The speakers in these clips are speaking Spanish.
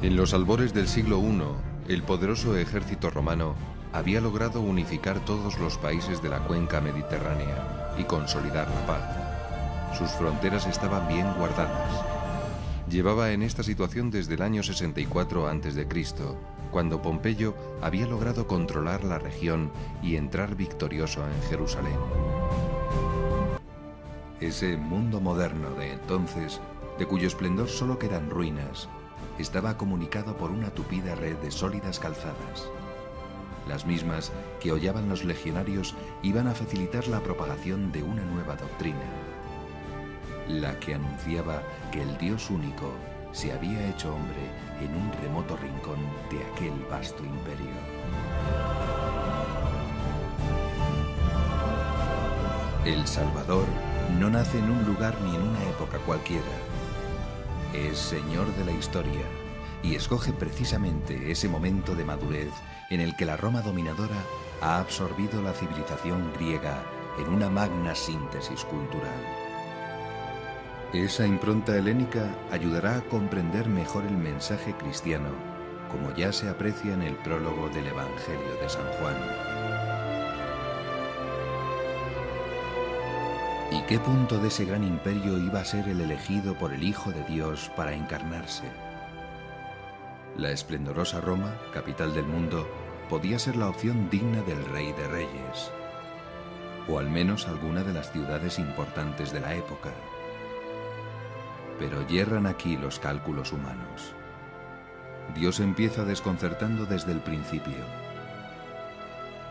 En los albores del siglo I, el poderoso ejército romano había logrado unificar todos los países de la cuenca mediterránea y consolidar la paz. Sus fronteras estaban bien guardadas. Llevaba en esta situación desde el año 64 a.C., cuando Pompeyo había logrado controlar la región y entrar victorioso en Jerusalén. Ese mundo moderno de entonces, de cuyo esplendor solo quedan ruinas, estaba comunicado por una tupida red de sólidas calzadas. Las mismas que hollaban los legionarios iban a facilitar la propagación de una nueva doctrina, la que anunciaba que el Dios único se había hecho hombre en un remoto rincón de aquel vasto imperio. El Salvador no nace en un lugar ni en una época cualquiera. Es Señor de la historia y escoge precisamente ese momento de madurez en el que la Roma dominadora ha absorbido la civilización griega en una magna síntesis cultural. Esa impronta helénica ayudará a comprender mejor el mensaje cristiano, como ya se aprecia en el prólogo del Evangelio de San Juan. ¿Y qué punto de ese gran imperio iba a ser el elegido por el Hijo de Dios para encarnarse? La esplendorosa Roma, capital del mundo, podía ser la opción digna del Rey de Reyes, o al menos alguna de las ciudades importantes de la época. Pero yerran aquí los cálculos humanos. Dios empieza desconcertando desde el principio.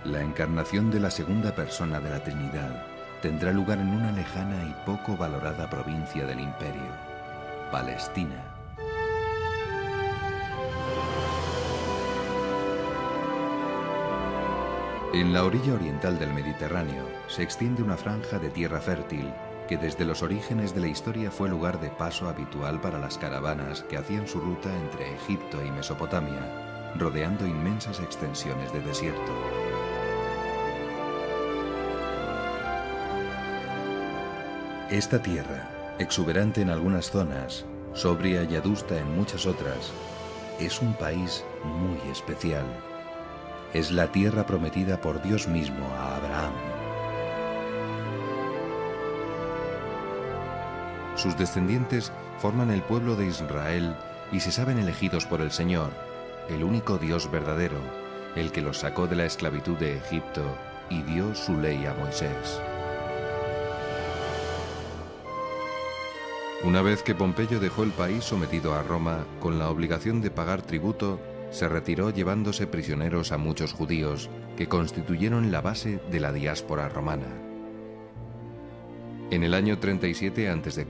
La encarnación de la segunda persona de la Trinidad tendrá lugar en una lejana y poco valorada provincia del imperio, Palestina. En la orilla oriental del Mediterráneo se extiende una franja de tierra fértil que desde los orígenes de la historia fue lugar de paso habitual para las caravanas que hacían su ruta entre Egipto y Mesopotamia, rodeando inmensas extensiones de desierto. Esta tierra, exuberante en algunas zonas, sobria y adusta en muchas otras, es un país muy especial. Es la tierra prometida por Dios mismo a Abraham. Sus descendientes forman el pueblo de Israel y se saben elegidos por el Señor, el único Dios verdadero, el que los sacó de la esclavitud de Egipto y dio su ley a Moisés. Una vez que Pompeyo dejó el país sometido a Roma con la obligación de pagar tributo, se retiró llevándose prisioneros a muchos judíos que constituyeron la base de la diáspora romana. En el año 37 a.C.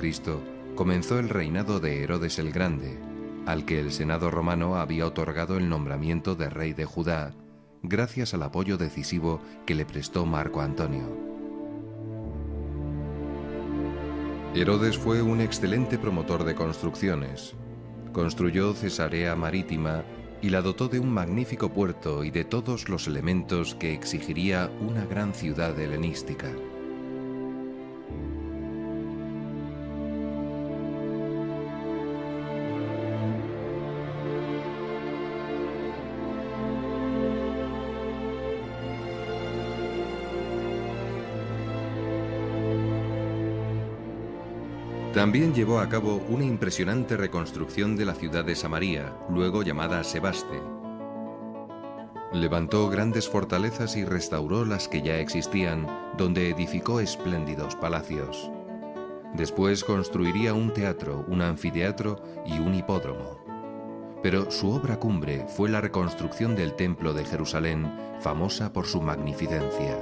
comenzó el reinado de Herodes el Grande, al que el Senado romano había otorgado el nombramiento de rey de Judá, gracias al apoyo decisivo que le prestó Marco Antonio. Herodes fue un excelente promotor de construcciones. Construyó Cesarea Marítima y la dotó de un magnífico puerto y de todos los elementos que exigiría una gran ciudad helenística. También llevó a cabo una impresionante reconstrucción de la ciudad de Samaria, luego llamada Sebaste. Levantó grandes fortalezas y restauró las que ya existían, donde edificó espléndidos palacios. Después construiría un teatro, un anfiteatro y un hipódromo. Pero su obra cumbre fue la reconstrucción del Templo de Jerusalén, famosa por su magnificencia.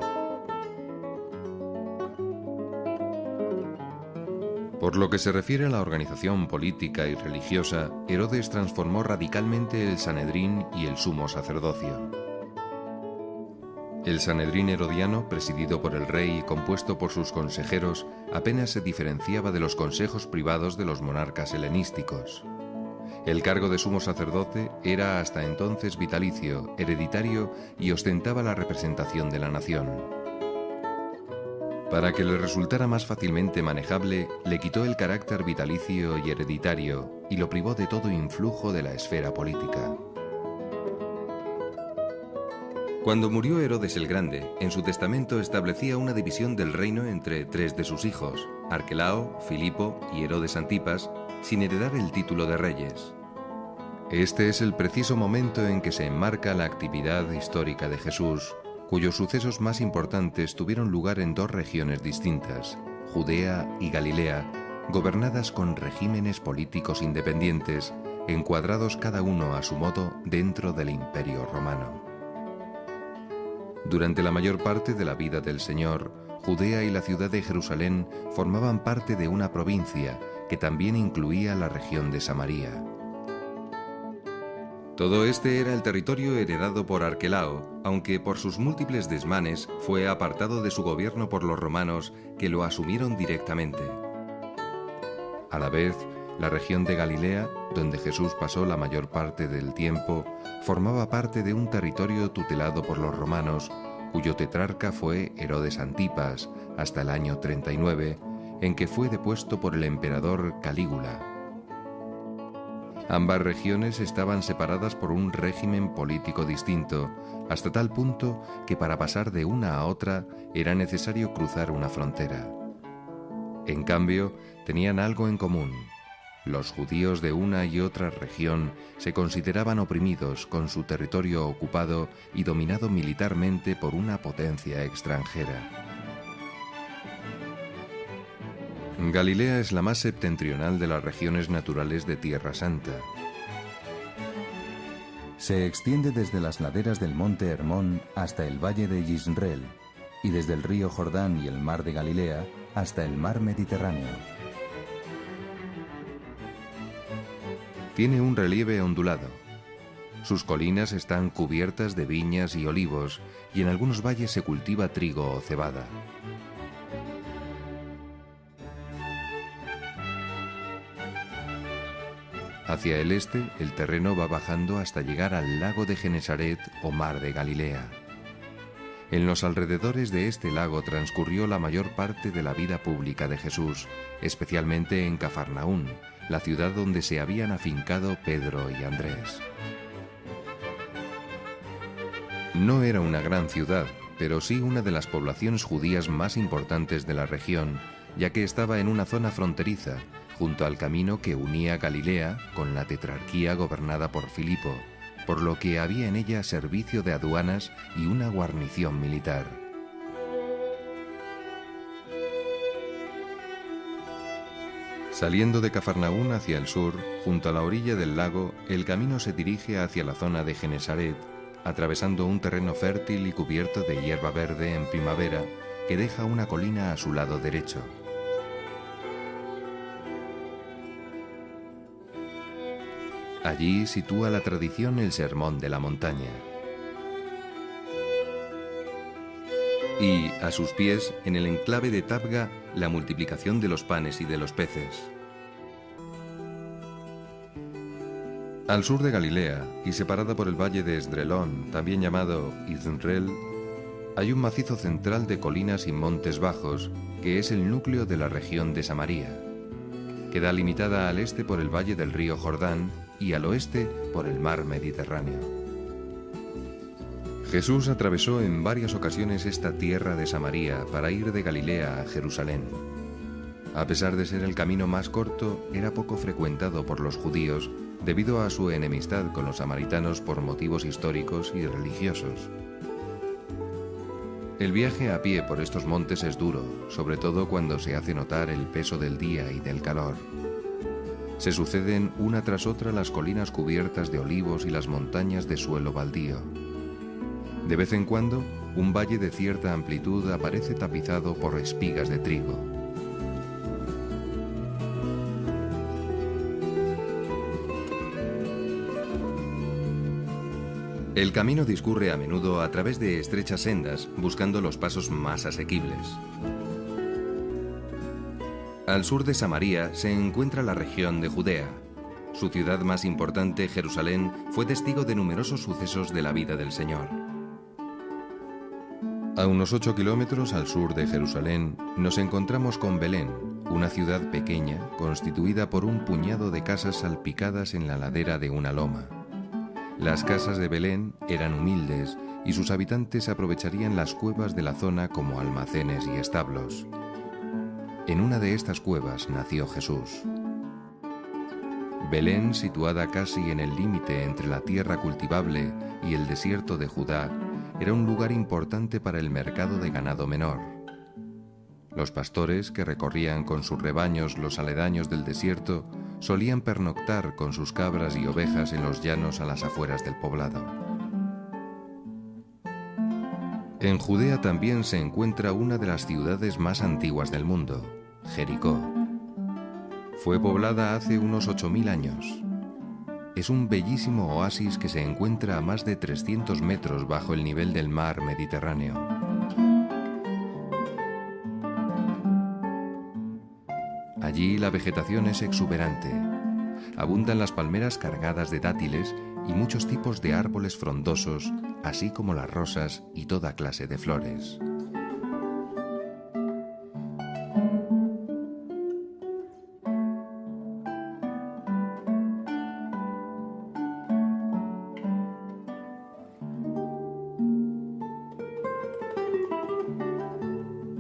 Por lo que se refiere a la organización política y religiosa, Herodes transformó radicalmente el Sanedrín y el sumo sacerdocio. El Sanedrín herodiano, presidido por el rey y compuesto por sus consejeros, apenas se diferenciaba de los consejos privados de los monarcas helenísticos. El cargo de sumo sacerdote era hasta entonces vitalicio, hereditario y ostentaba la representación de la nación. Para que le resultara más fácilmente manejable, le quitó el carácter vitalicio y hereditario y lo privó de todo influjo de la esfera política. Cuando murió Herodes el Grande, en su testamento establecía una división del reino entre 3 de sus hijos, Arquelao, Filipo y Herodes Antipas, sin heredar el título de reyes. Este es el preciso momento en que se enmarca la actividad histórica de Jesús, cuyos sucesos más importantes tuvieron lugar en 2 regiones distintas, Judea y Galilea, gobernadas con regímenes políticos independientes, encuadrados cada uno a su modo dentro del Imperio Romano. Durante la mayor parte de la vida del Señor, Judea y la ciudad de Jerusalén formaban parte de una provincia que también incluía la región de Samaria. Todo este era el territorio heredado por Arquelao, aunque por sus múltiples desmanes fue apartado de su gobierno por los romanos, que lo asumieron directamente. A la vez, la región de Galilea, donde Jesús pasó la mayor parte del tiempo, formaba parte de un territorio tutelado por los romanos, cuyo tetrarca fue Herodes Antipas, hasta el año 39, en que fue depuesto por el emperador Calígula. Ambas regiones estaban separadas por un régimen político distinto, hasta tal punto que para pasar de una a otra era necesario cruzar una frontera. En cambio, tenían algo en común. Los judíos de una y otra región se consideraban oprimidos con su territorio ocupado y dominado militarmente por una potencia extranjera. Galilea es la más septentrional de las regiones naturales de Tierra Santa. Se extiende desde las laderas del monte Hermón hasta el valle de Yisreel y desde el río Jordán y el mar de Galilea hasta el mar Mediterráneo. Tiene un relieve ondulado. Sus colinas están cubiertas de viñas y olivos, y en algunos valles se cultiva trigo o cebada. Hacia el este, el terreno va bajando hasta llegar al lago de Genesaret o mar de Galilea. En los alrededores de este lago transcurrió la mayor parte de la vida pública de Jesús, especialmente en Cafarnaún, la ciudad donde se habían afincado Pedro y Andrés. No era una gran ciudad, pero sí una de las poblaciones judías más importantes de la región, ya que estaba en una zona fronteriza, junto al camino que unía Galilea con la tetrarquía gobernada por Filipo, por lo que había en ella servicio de aduanas y una guarnición militar. Saliendo de Cafarnaún hacia el sur, junto a la orilla del lago, el camino se dirige hacia la zona de Genesaret, atravesando un terreno fértil y cubierto de hierba verde en primavera que deja una colina a su lado derecho. Allí sitúa la tradición el Sermón de la Montaña. Y, a sus pies, en el enclave de Tabga, la multiplicación de los panes y de los peces. Al sur de Galilea, y separada por el valle de Esdrelón, también llamado Yisreel, hay un macizo central de colinas y montes bajos, que es el núcleo de la región de Samaria. Queda limitada al este por el valle del río Jordán y al oeste por el mar Mediterráneo. Jesús atravesó en varias ocasiones esta tierra de Samaria para ir de Galilea a Jerusalén. A pesar de ser el camino más corto, era poco frecuentado por los judíos debido a su enemistad con los samaritanos por motivos históricos y religiosos. El viaje a pie por estos montes es duro, sobre todo cuando se hace notar el peso del día y del calor. Se suceden una tras otra las colinas cubiertas de olivos y las montañas de suelo baldío. De vez en cuando, un valle de cierta amplitud aparece tapizado por espigas de trigo. El camino discurre a menudo a través de estrechas sendas, buscando los pasos más asequibles. Al sur de Samaria se encuentra la región de Judea. Su ciudad más importante, Jerusalén, fue testigo de numerosos sucesos de la vida del Señor. A unos 8 kilómetros al sur de Jerusalén nos encontramos con Belén, una ciudad pequeña constituida por un puñado de casas salpicadas en la ladera de una loma. Las casas de Belén eran humildes y sus habitantes aprovecharían las cuevas de la zona como almacenes y establos. En una de estas cuevas nació Jesús. Belén, situada casi en el límite entre la tierra cultivable y el desierto de Judá, era un lugar importante para el mercado de ganado menor. Los pastores, que recorrían con sus rebaños los aledaños del desierto, solían pernoctar con sus cabras y ovejas en los llanos a las afueras del poblado. En Judea también se encuentra una de las ciudades más antiguas del mundo, Jericó. Fue poblada hace unos 8000 años. Es un bellísimo oasis que se encuentra a más de 300 metros bajo el nivel del mar Mediterráneo. Allí la vegetación es exuberante. Abundan las palmeras cargadas de dátiles y muchos tipos de árboles frondosos, así como las rosas y toda clase de flores.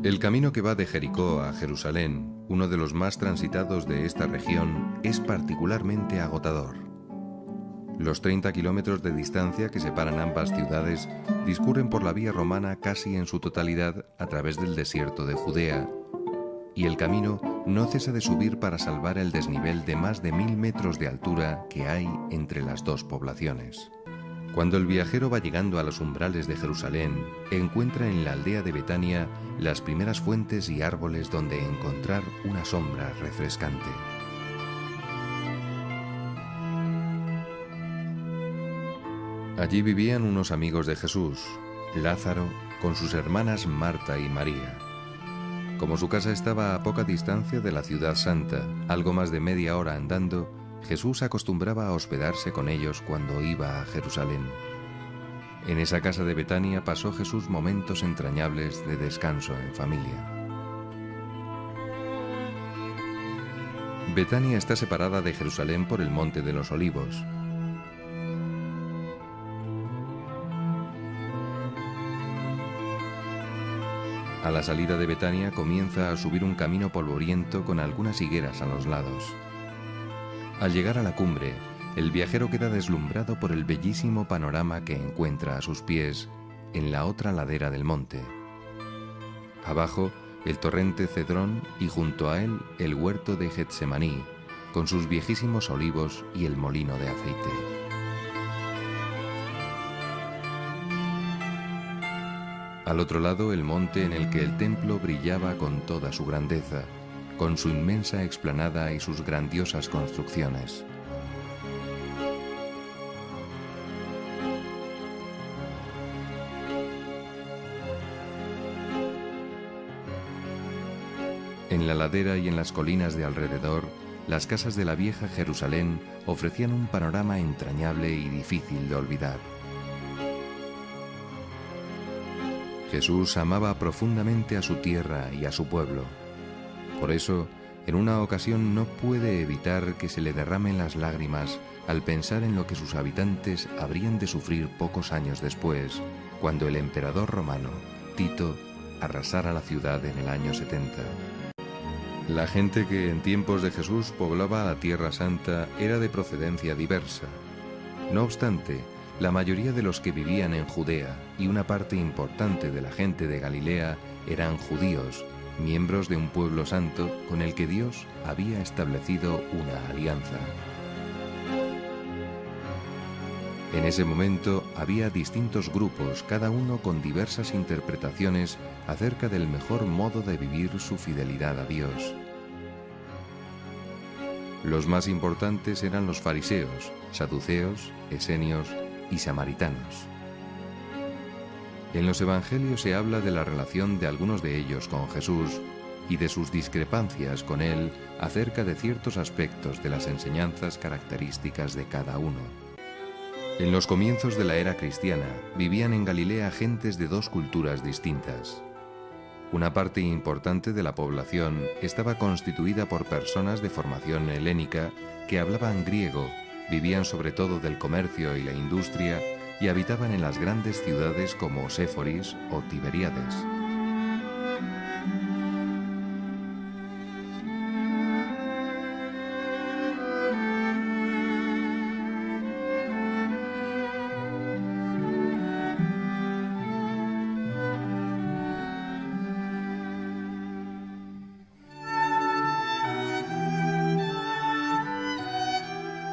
El camino que va de Jericó a Jerusalén, uno de los más transitados de esta región, es particularmente agotador. Los 30 kilómetros de distancia que separan ambas ciudades discurren por la vía romana casi en su totalidad a través del desierto de Judea, y el camino no cesa de subir para salvar el desnivel de más de 1000 metros de altura que hay entre las dos poblaciones. Cuando el viajero va llegando a los umbrales de Jerusalén, encuentra en la aldea de Betania las primeras fuentes y árboles donde encontrar una sombra refrescante. Allí vivían unos amigos de Jesús, Lázaro, con sus hermanas Marta y María. Como su casa estaba a poca distancia de la ciudad santa, algo más de media hora andando, Jesús acostumbraba a hospedarse con ellos cuando iba a Jerusalén. En esa casa de Betania pasó Jesús momentos entrañables de descanso en familia. Betania está separada de Jerusalén por el Monte de los Olivos. A la salida de Betania comienza a subir un camino polvoriento con algunas higueras a los lados. Al llegar a la cumbre, el viajero queda deslumbrado por el bellísimo panorama que encuentra a sus pies en la otra ladera del monte. Abajo, el torrente Cedrón y junto a él el huerto de Getsemaní, con sus viejísimos olivos y el molino de aceite. Al otro lado, el monte en el que el templo brillaba con toda su grandeza, con su inmensa explanada y sus grandiosas construcciones. En la ladera y en las colinas de alrededor, las casas de la vieja Jerusalén ofrecían un panorama entrañable y difícil de olvidar. Jesús amaba profundamente a su tierra y a su pueblo. Por eso, en una ocasión no puede evitar que se le derramen las lágrimas al pensar en lo que sus habitantes habrían de sufrir pocos años después, cuando el emperador romano, Tito, arrasara la ciudad en el año 70. La gente que en tiempos de Jesús poblaba la Tierra Santa era de procedencia diversa. No obstante, la mayoría de los que vivían en Judea y una parte importante de la gente de Galilea eran judíos, miembros de un pueblo santo con el que Dios había establecido una alianza. En ese momento había distintos grupos, cada uno con diversas interpretaciones acerca del mejor modo de vivir su fidelidad a Dios. Los más importantes eran los fariseos, saduceos, esenios y samaritanos. En los evangelios se habla de la relación de algunos de ellos con Jesús y de sus discrepancias con él acerca de ciertos aspectos de las enseñanzas características de cada uno. En los comienzos de la era cristiana, vivían en Galilea gentes de dos culturas distintas. Una parte importante de la población estaba constituida por personas de formación helénica que hablaban griego, vivían sobre todo del comercio y la industria y habitaban en las grandes ciudades como Séforis o Tiberíades.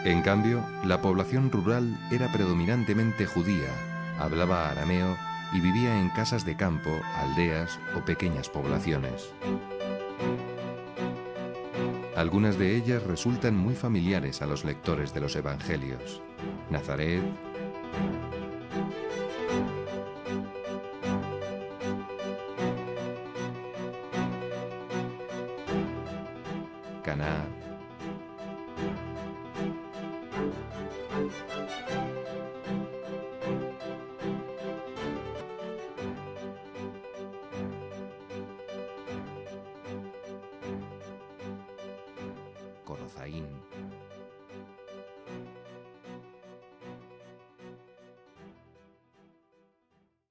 En cambio, la población rural era predominantemente judía, hablaba arameo y vivía en casas de campo, aldeas o pequeñas poblaciones. Algunas de ellas resultan muy familiares a los lectores de los Evangelios. Nazaret, Caná, Corozaín.